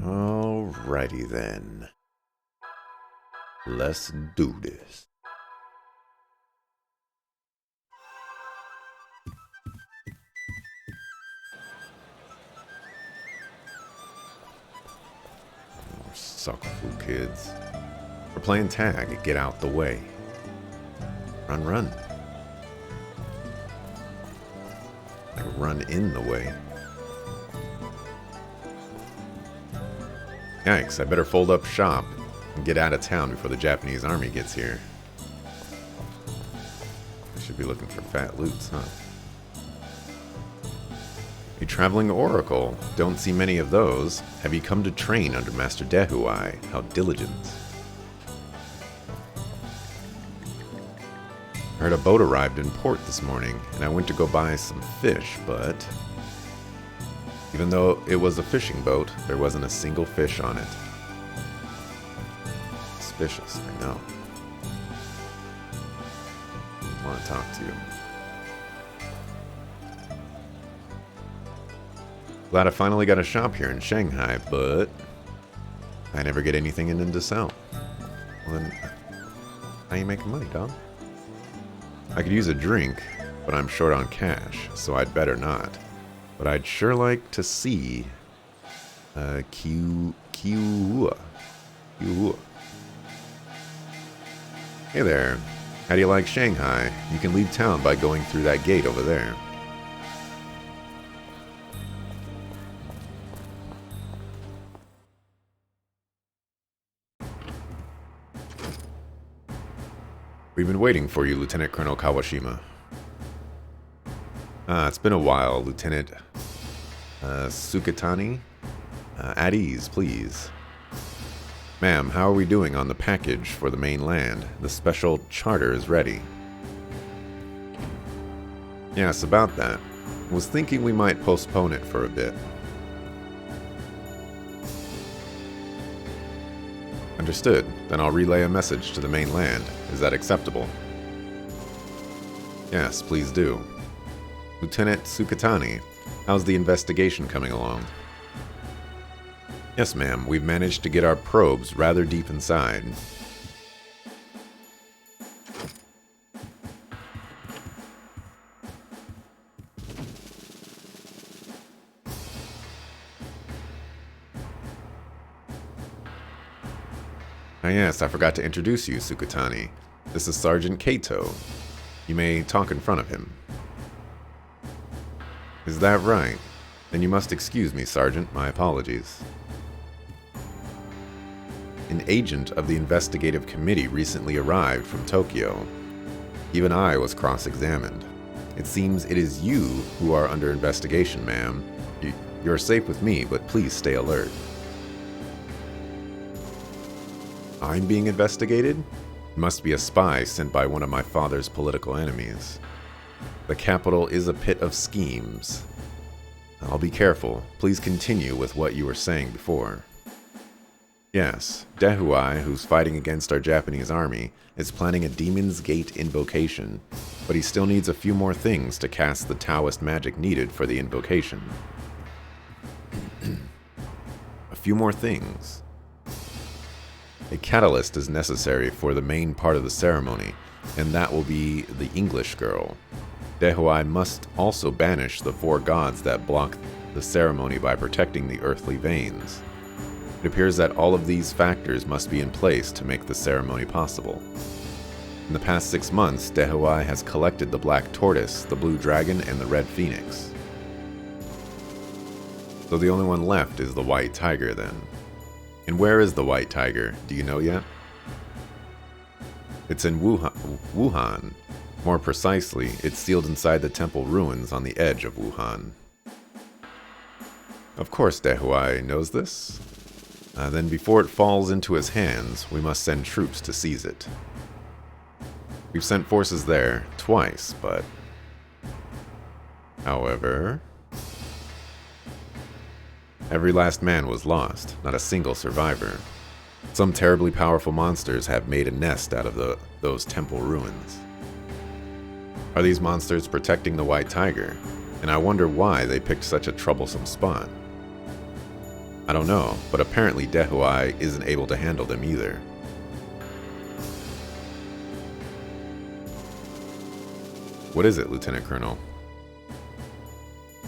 Alrighty then. Let's do this. More suckful kids. We're playing tag. Get out the way. Run, run. Like run in the way. Yikes, I better fold up shop and get out of town before the Japanese army gets here. I should be looking for fat loots, huh? A traveling oracle. Don't see many of those. Have you come to train under Master Dehuai? How diligent. I heard a boat arrived in port this morning, and I went to go buy some fish, but even though it was a fishing boat, there wasn't a single fish on it. Suspicious, I know. I want to talk to you. Glad I finally got a shop here in Shanghai, but I never get anything in to sell. Well then, how you making money, dog? I could use a drink, but I'm short on cash, so I'd better not. But I'd sure like to see Kiua. Hey there. How do you like Shanghai? You can leave town by going through that gate over there. We've been waiting for you, Lieutenant Colonel Kawashima. It's been a while, Lieutenant Sukatani. At ease, please. Ma'am, how are we doing on the package for the mainland? The special charter is ready. Yes, about that. Was thinking we might postpone it for a bit. Understood. Then I'll relay a message to the mainland. Is that acceptable? Yes, please do. Lieutenant Sukatani, how's the investigation coming along? Yes, ma'am. We've managed to get our probes rather deep inside. Ah, yes, I forgot to introduce you, Sukatani. This is Sergeant Kato. You may talk in front of him. Is that right? Then you must excuse me, Sergeant. My apologies. An agent of the investigative committee recently arrived from Tokyo. Even I was cross-examined. It seems it is you who are under investigation, ma'am. You're safe with me, but please stay alert. I'm being investigated? Must be a spy sent by one of my father's political enemies. The capital is a pit of schemes. I'll be careful. Please continue with what you were saying before. Yes, Dehuai, who's fighting against our Japanese army, is planning a Demon's Gate invocation, but he still needs a few more things to cast the Taoist magic needed for the invocation. A few more things. A catalyst is necessary for the main part of the ceremony, and that will be the English girl. Dehuai must also banish the 4 gods that block the ceremony by protecting the earthly veins. It appears that all of these factors must be in place to make the ceremony possible. In the past 6 months, Dehuai has collected the Black Tortoise, the Blue Dragon, and the Red Phoenix. So the only one left is the White Tiger, then. And where is the White Tiger? Do you know yet? It's in Wuhan. More precisely, it's sealed inside the temple ruins on the edge of Wuhan. Of course Dehuai knows this. Then before it falls into his hands, we must send troops to seize it. We've sent forces there twice, but... However... every last man was lost, not a single survivor. Some terribly powerful monsters have made a nest out of those temple ruins. Are these monsters protecting the White Tiger? And I wonder why they picked such a troublesome spot. I don't know, but apparently Dehuai isn't able to handle them either. What is it, Lieutenant Colonel?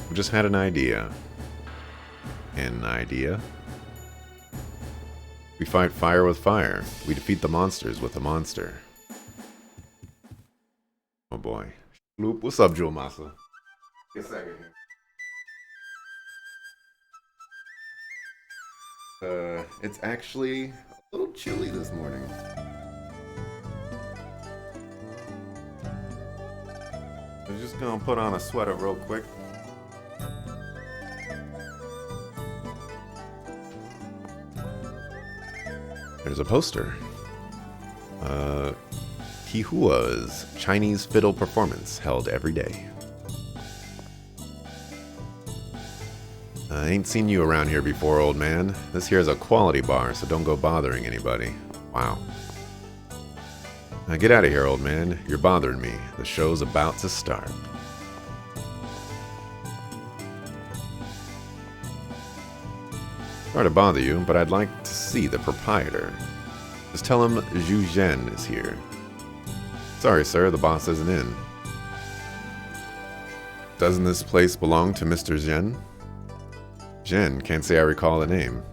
We just had an idea. An idea? We fight fire with fire. We defeat the monsters with a monster. Oh boy. Loop, what's up, Jewel Massa? Get a second here. It's actually a little chilly this morning. I'm just gonna put on a sweater real quick. There's a poster. Kihua's Chinese fiddle performance held every day. I ain't seen you around here before, old man. This here's a quality bar, so don't go bothering anybody. Wow. Now get out of here, old man. You're bothering me. The show's about to start. Sorry to bother you, but I'd like to see the proprietor. Just tell him Zhu Zhen is here. Sorry, sir, the boss isn't in. Doesn't this place belong to Mr. Zhen? Zhen, can't say I recall the name.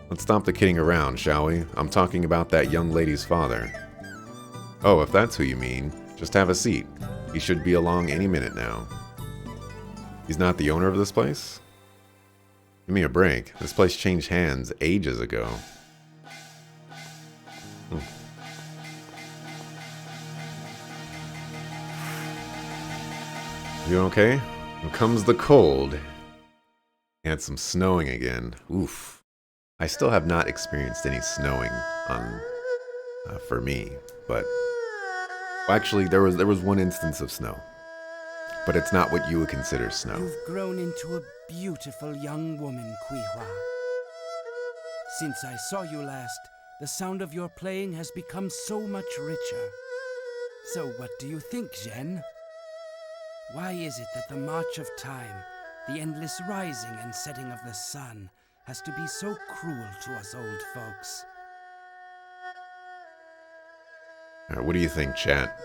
Let's stop the kidding around, shall we? I'm talking about that young lady's father. Oh, if that's who you mean, just have a seat. He should be along any minute now. He's not the owner of this place? Give me a break. This place changed hands ages ago. You okay? Here comes the cold. And some snowing again. Oof. I still have not experienced any snowing on for me, but well, actually there was one instance of snow. But it's not what you would consider snow. You've grown into a beautiful young woman, Kuihua. Since I saw you last, the sound of your playing has become so much richer. So what do you think, Zhen? Why is it that the march of time, the endless rising and setting of the sun, has to be so cruel to us old folks? What do you think, chat?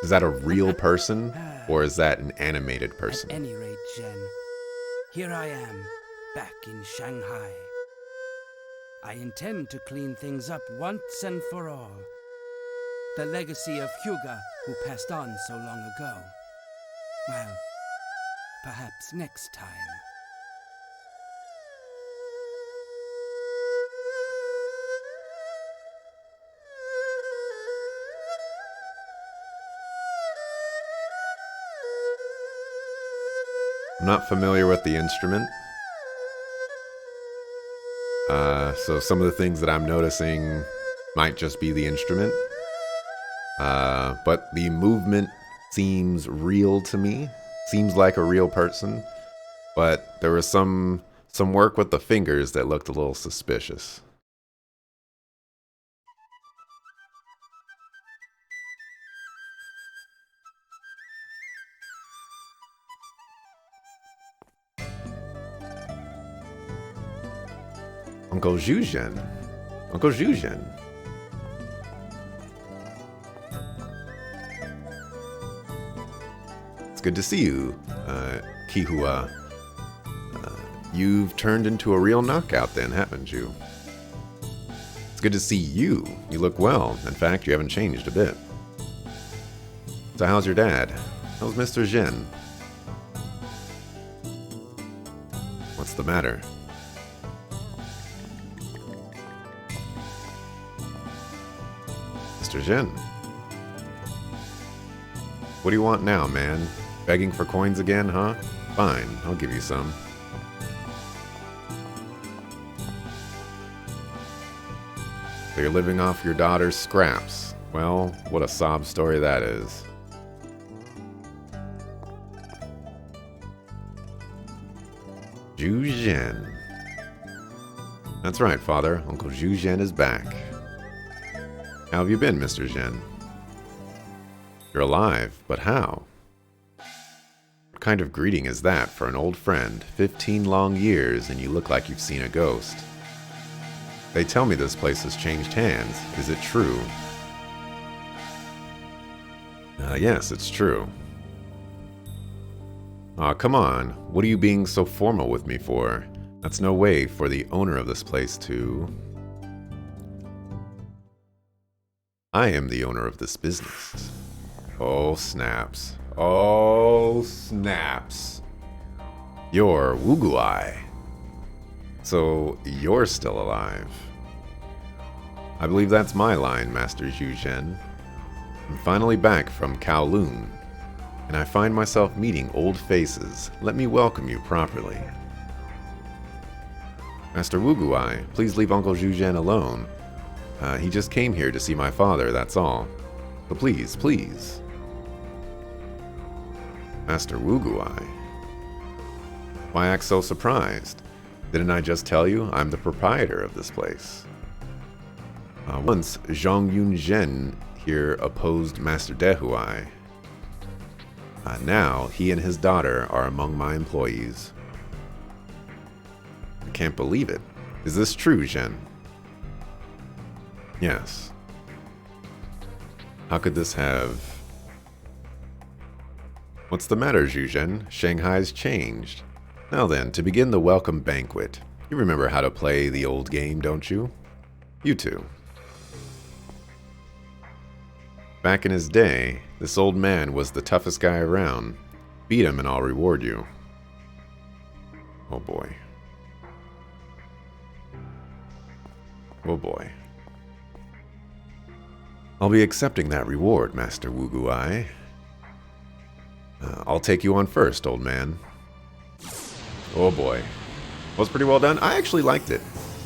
Is that a real person, or is that an animated person? At any rate, Zhen, here I am, back in Shanghai. I intend to clean things up once and for all. The legacy of Hyuga, who passed on so long ago. Well, perhaps next time. I'm not familiar with the instrument. So some of the things that I'm noticing might just be the instrument. But the movement seems real to me. Seems like a real person. But there was some work with the fingers that looked a little suspicious. Uncle Zhu Zhen. Uncle Zhu Zhen. It's good to see you, Kihua. You've turned into a real knockout then, haven't you? It's good to see you. You look well. In fact, you haven't changed a bit. So how's your dad? How's Mr. Zhen? What's the matter? Mr. Zhen. What do you want now, man? Begging for coins again, huh? Fine, I'll give you some. So you're living off your daughter's scraps. Well, what a sob story that is. Zhu Zhen. That's right, Father. Uncle Zhu Zhen is back. How have you been, Mr. Zhen? You're alive, but how? What kind of greeting is that for an old friend? 15 long years and you look like you've seen a ghost. They tell me this place has changed hands. Is it true? Yes, it's true. Aw, come on. What are you being so formal with me for? That's no way for the owner of this place to... I am the owner of this business. Oh, snaps. Oh, snaps. You're Wuguai. So, you're still alive. I believe that's my line, Master Zhu Zhen. I'm finally back from Kowloon, and I find myself meeting old faces. Let me welcome you properly. Master Wuguai, please leave Uncle Zhu Zhen alone. He just came here to see my father, that's all. But please, please. Master Wuguai. Why act so surprised? Didn't I just tell you I'm the proprietor of this place? Once, Zhang Yunzhen here opposed Master Dehuai. Now, he and his daughter are among my employees. I can't believe it. Is this true, Zhen? Yes. How could this have... What's the matter, Zhu Zhen? Shanghai's changed. Now then, to begin the welcome banquet. You remember how to play the old game, don't you? You two. Back in his day, this old man was the toughest guy around. Beat him and I'll reward you. Oh boy. Oh boy. I'll be accepting that reward, Master Wuguai. I'll take you on first, old man. Oh boy. Was pretty well done. I actually liked it.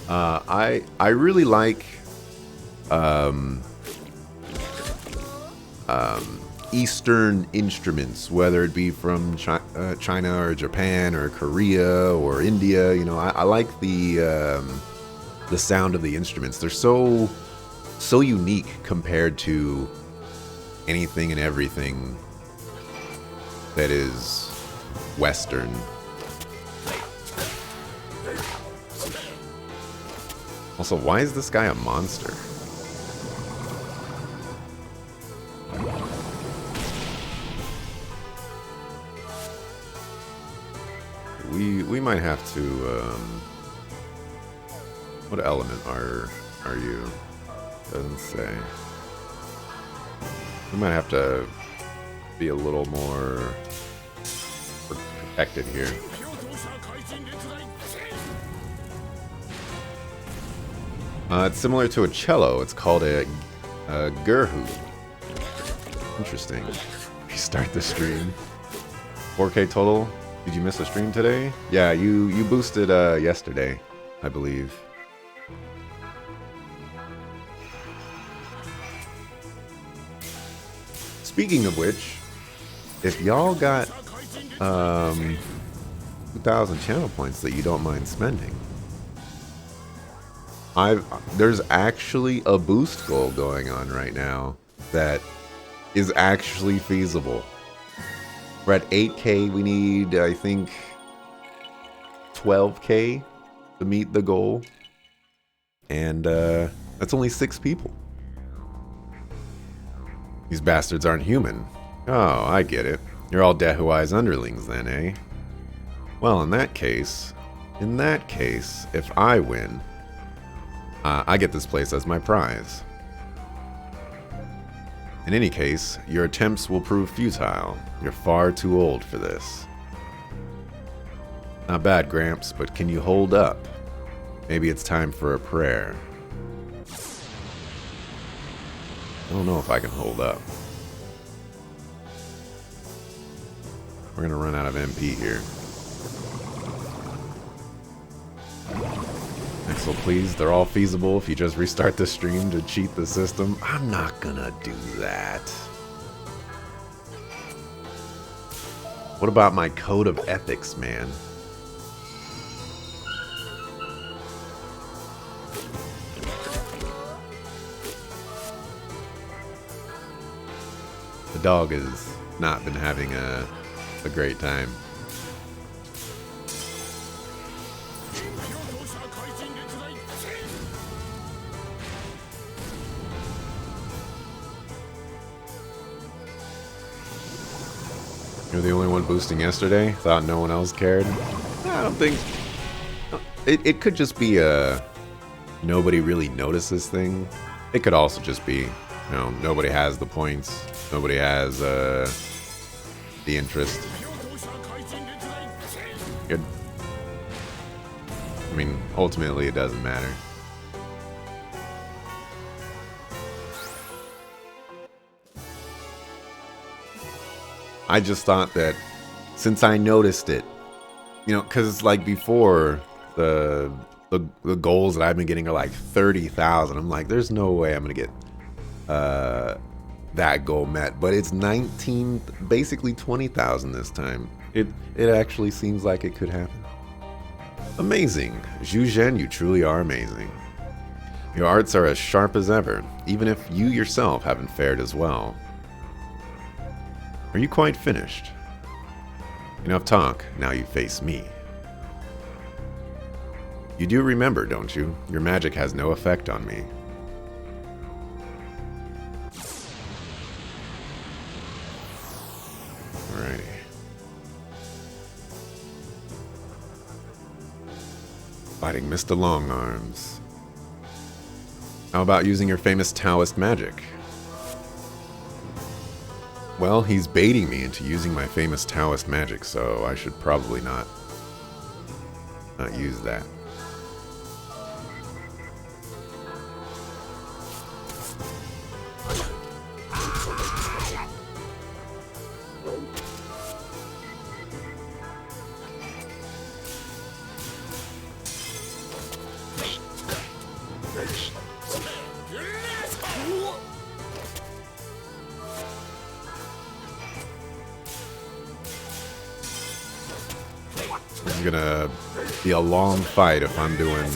I really like Eastern instruments, whether it be from China or Japan or Korea or India. You know, I like the sound of the instruments. They're so unique compared to anything and everything that is Western. Also, why is this guy a monster? We might have to, what element are you? Doesn't say. We might have to be a little more protected here. It's similar to a cello. It's called a gerhu. Interesting. Restart the stream. 4K total. Did you miss a stream today? Yeah, you boosted yesterday, I believe. Speaking of which, if y'all got 2,000 channel points that you don't mind spending, there's actually a boost goal going on right now that is actually feasible. We're at 8K. We need, I think, 12K to meet the goal. And that's only 6 people. These bastards aren't human. Oh, I get it. You're all Dehuai's underlings then, eh? Well, in that case, if I win, I get this place as my prize. In any case, your attempts will prove futile. You're far too old for this. Not bad, Gramps, but can you hold up? Maybe it's time for a prayer. I don't know if I can hold up. We're gonna run out of MP here. Axel, please, they're all feasible if you just restart the stream to cheat the system. I'm not gonna do that. What about my code of ethics, man? The dog has not been having a a great time. You're the only one boosting yesterday? Thought no one else cared? I don't think... It could just be a... nobody really notices thing. It could also just be, nobody has the points. Nobody has the interest. Good. I mean, ultimately it doesn't matter. I just thought that since I noticed it, because like before the goals that I've been getting are like 30,000. I'm like, there's no way I'm gonna get that goal met. But it's 19, basically 20,000 this time. It actually seems like it could happen. Amazing, Zhu Zhen, you truly are amazing. Your arts are as sharp as ever, even if you yourself haven't fared as well. Are you quite finished? Enough talk, now you face me. You do remember, don't you? Your magic has no effect on me. Alrighty. Fighting Mr. Longarms. How about using your famous Taoist magic? Well, he's baiting me into using my famous Taoist magic, so I should probably not use that. This is gonna be a long fight if I'm doing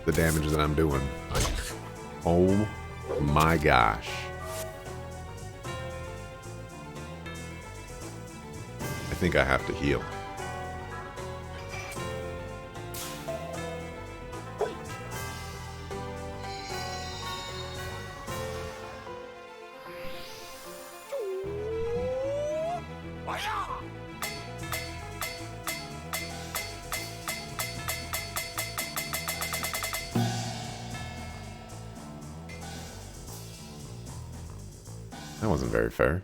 the damage that I'm doing. Oh my gosh. I think I have to heal. That wasn't very fair.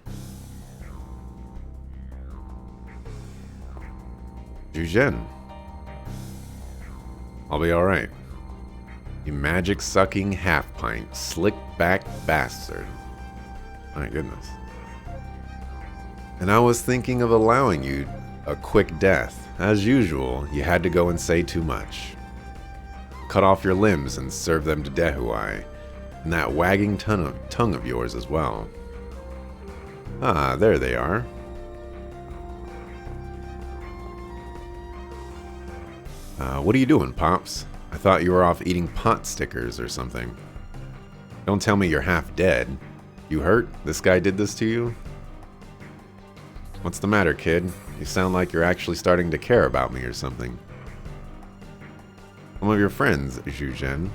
Zhu Zhen. I'll be alright. You magic-sucking half-pint, slick-back bastard. My goodness. And I was thinking of allowing you a quick death. As usual, you had to go and say too much. Cut off your limbs and serve them to Dehuai, and that wagging tongue of yours as well. Ah, there they are. What are you doing, Pops? I thought you were off eating pot stickers or something. Don't tell me you're half dead. You hurt? This guy did this to you? What's the matter, kid? You sound like you're actually starting to care about me or something. Some of your friends, Zhu Zhen,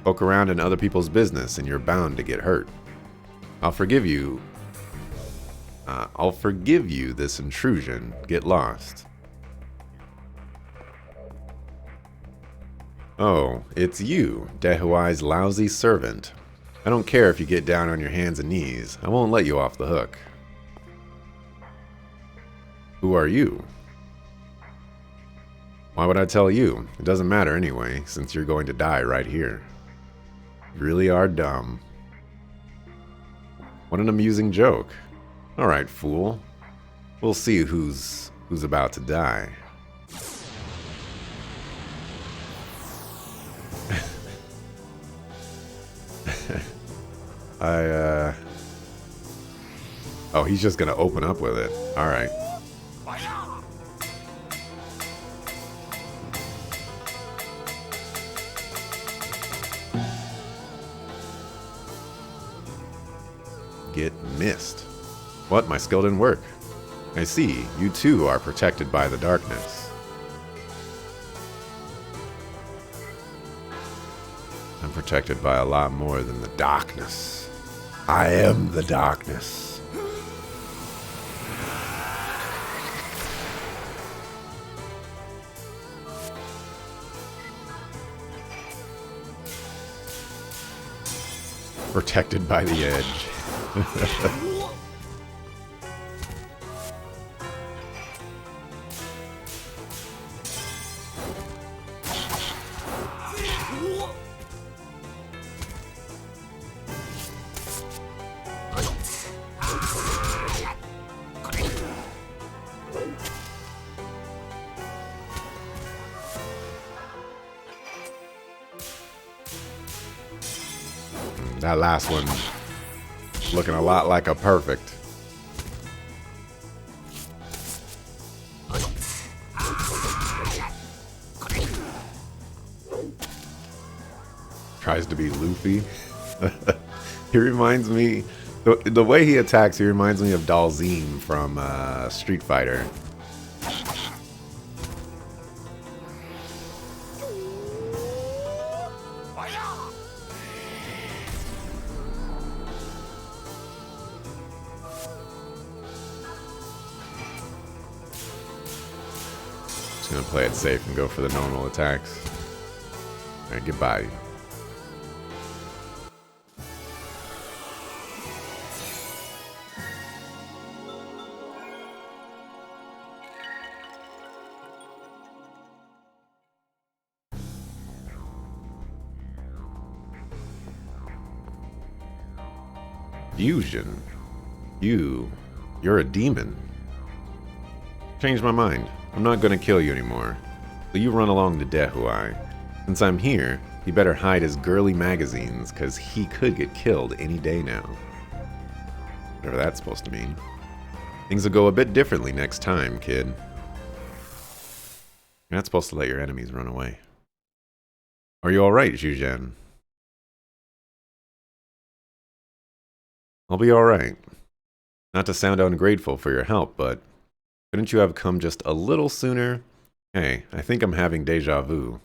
poke around in other people's business and you're bound to get hurt. I'll forgive you this intrusion. Get lost. Oh, it's you, Dehuai's lousy servant. I don't care if you get down on your hands and knees. I won't let you off the hook. Who are you? Why would I tell you? It doesn't matter anyway, since you're going to die right here. You really are dumb. What an amusing joke. Alright, fool. We'll see who's about to die. Oh, he's just gonna open up with it. Alright. Get missed. What? My skill didn't work. I see. You too are protected by the darkness. I'm protected by a lot more than the darkness. I am the darkness. Protected by the edge. That last one looking a lot like a perfect. Tries to be Luffy. He reminds me, the way he attacks, he reminds me of Dalzine from Street Fighter. Just gonna play it safe and go for the normal attacks. Alright, goodbye. Fusion? You're a demon. Changed my mind. I'm not gonna kill you anymore. So you run along to Dehuai. Since I'm here, he better hide his girly magazines, cause he could get killed any day now. Whatever that's supposed to mean. Things will go a bit differently next time, kid. You're not supposed to let your enemies run away. Are you alright, Zhu Zhen? I'll be alright. Not to sound ungrateful for your help, but couldn't you have come just a little sooner? Hey, I think I'm having deja vu.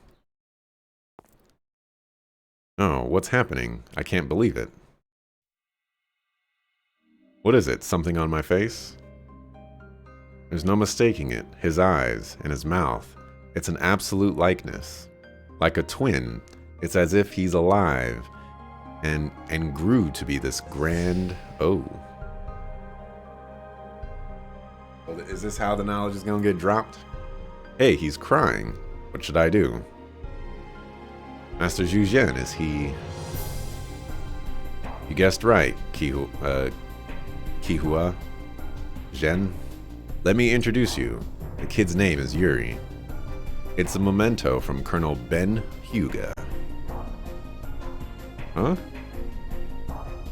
Oh, what's happening? I can't believe it. What is it? Something on my face? There's no mistaking it. His eyes and his mouth. It's an absolute likeness. Like a twin. It's as if he's alive and grew to be this grand... Oh. Well, is this how the knowledge is gonna get dropped? Hey, he's crying. What should I do? Master Zhu Zhen, is he... You guessed right, Kihua Zhen. Let me introduce you. The kid's name is Yuri. It's a memento from Colonel Ben Huga. Huh?